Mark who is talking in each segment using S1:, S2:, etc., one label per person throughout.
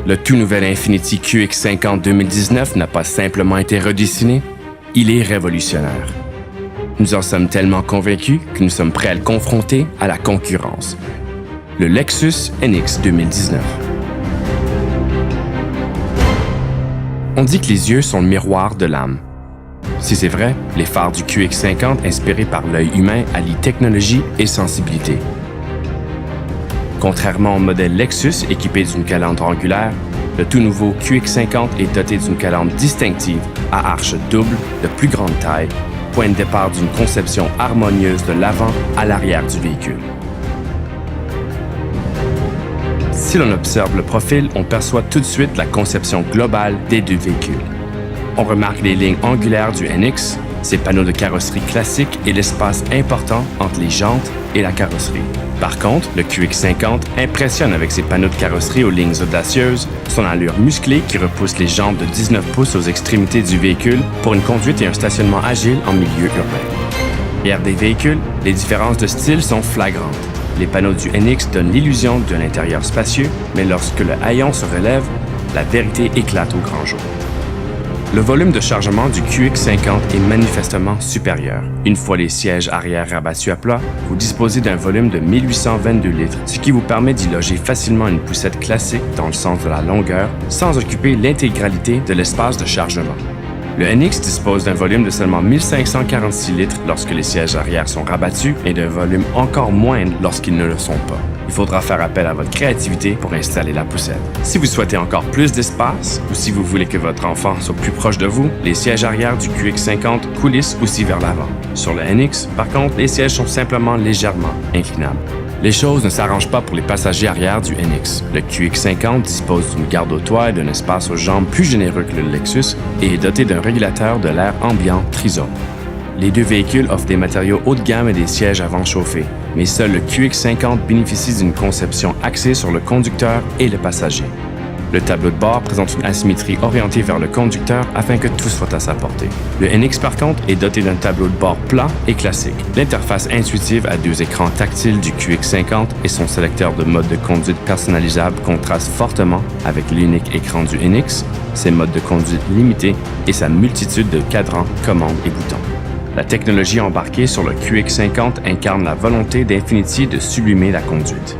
S1: Le tout nouvel Infiniti QX50 2019 n'a pas simplement été redessiné, il est révolutionnaire. Nous en sommes tellement convaincus que nous sommes prêts à le confronter à la concurrence. Le Lexus NX 2019. On dit que les yeux sont le miroir de l'âme. Si c'est vrai, les phares du QX50 inspirés par l'œil humain allient technologie et sensibilité. Contrairement au modèle Lexus équipé d'une calandre angulaire, le tout nouveau QX50 est doté d'une calandre distinctive à arche double de plus grande taille, point de départ d'une conception harmonieuse de l'avant à l'arrière du véhicule. Si l'on observe le profil, on perçoit tout de suite la conception globale des deux véhicules. On remarque les lignes angulaires du NX, ses panneaux de carrosserie classiques et l'espace important entre les jantes et la carrosserie. Par contre, le QX50 impressionne avec ses panneaux de carrosserie aux lignes audacieuses, son allure musclée qui repousse les jantes de 19 pouces aux extrémités du véhicule pour une conduite et un stationnement agile en milieu urbain. Derrière des véhicules, les différences de style sont flagrantes. Les panneaux du NX donnent l'illusion d'un intérieur spacieux, mais lorsque le haillon se relève, la vérité éclate au grand jour. Le volume de chargement du QX50 est manifestement supérieur. Une fois les sièges arrière rabattus à plat, vous disposez d'un volume de 1822 litres, ce qui vous permet d'y loger facilement une poussette classique dans le sens de la longueur, sans occuper l'intégralité de l'espace de chargement. Le NX dispose d'un volume de seulement 1546 litres lorsque les sièges arrière sont rabattus et d'un volume encore moindre lorsqu'ils ne le sont pas. Il faudra faire appel à votre créativité pour installer la poussette. Si vous souhaitez encore plus d'espace ou si vous voulez que votre enfant soit plus proche de vous, les sièges arrière du QX50 coulissent aussi vers l'avant. Sur le NX, par contre, les sièges sont simplement légèrement inclinables. Les choses ne s'arrangent pas pour les passagers arrière du NX. Le QX50 dispose d'une garde au toit et d'un espace aux jambes plus généreux que le Lexus et est doté d'un régulateur de l'air ambiant Trizone. Les deux véhicules offrent des matériaux haut de gamme et des sièges avant chauffés, mais seul le QX50 bénéficie d'une conception axée sur le conducteur et le passager. Le tableau de bord présente une asymétrie orientée vers le conducteur afin que tout soit à sa portée. Le NX, par contre, est doté d'un tableau de bord plat et classique. L'interface intuitive à deux écrans tactiles du QX50 et son sélecteur de mode de conduite personnalisable contrastent fortement avec l'unique écran du NX, ses modes de conduite limités et sa multitude de cadrans, commandes et boutons. La technologie embarquée sur le QX50 incarne la volonté d'Infiniti de sublimer la conduite.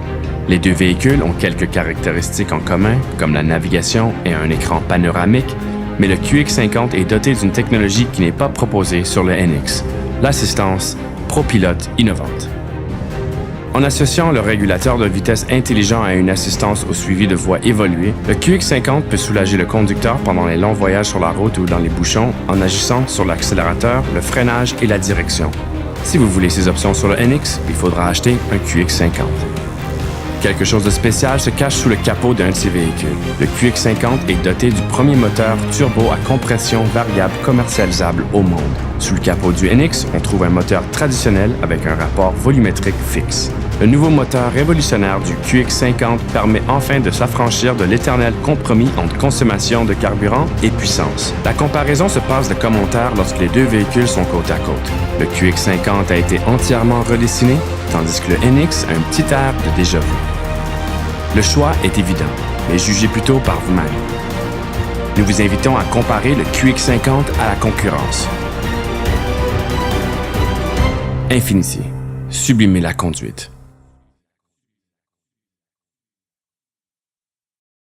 S1: Les deux véhicules ont quelques caractéristiques en commun, comme la navigation et un écran panoramique, mais le QX50 est doté d'une technologie qui n'est pas proposée sur le NX, l'assistance ProPilot innovante. En associant le régulateur de vitesse intelligent à une assistance au suivi de voies évoluée, le QX50 peut soulager le conducecteur pendant les longs voyages sur la route ou dans les bouchons en agissant sur l'accélérateur, le freinage et la direction. Si vous voulez ces options sur le NX, il faudra acheter un QX50. Quelque chose de spécial se cache sous le capot d'un de ces véhicules. Le QX50 est doté du premier moteur turbo à compression variable commercialisable au monde. Sous le capot du NX, on trouve un moteur traditionnel avec un rapport volumétrique fixe. Le nouveau moteur révolutionnaire du QX50 permet enfin de s'affranchir de l'éternel compromis entre consommation de carburant et puissance. La comparaison se passe de commentaires lorsque les deux véhicules sont côte à côte. Le QX50 a été entièrement redessiné, tandis que le NX a un petit air de déjà-vu. Le choix est évident, mais jugez plutôt par vous-même. Nous vous invitons à comparer le QX50 à la concurrence. Infiniti, sublimez la conduite.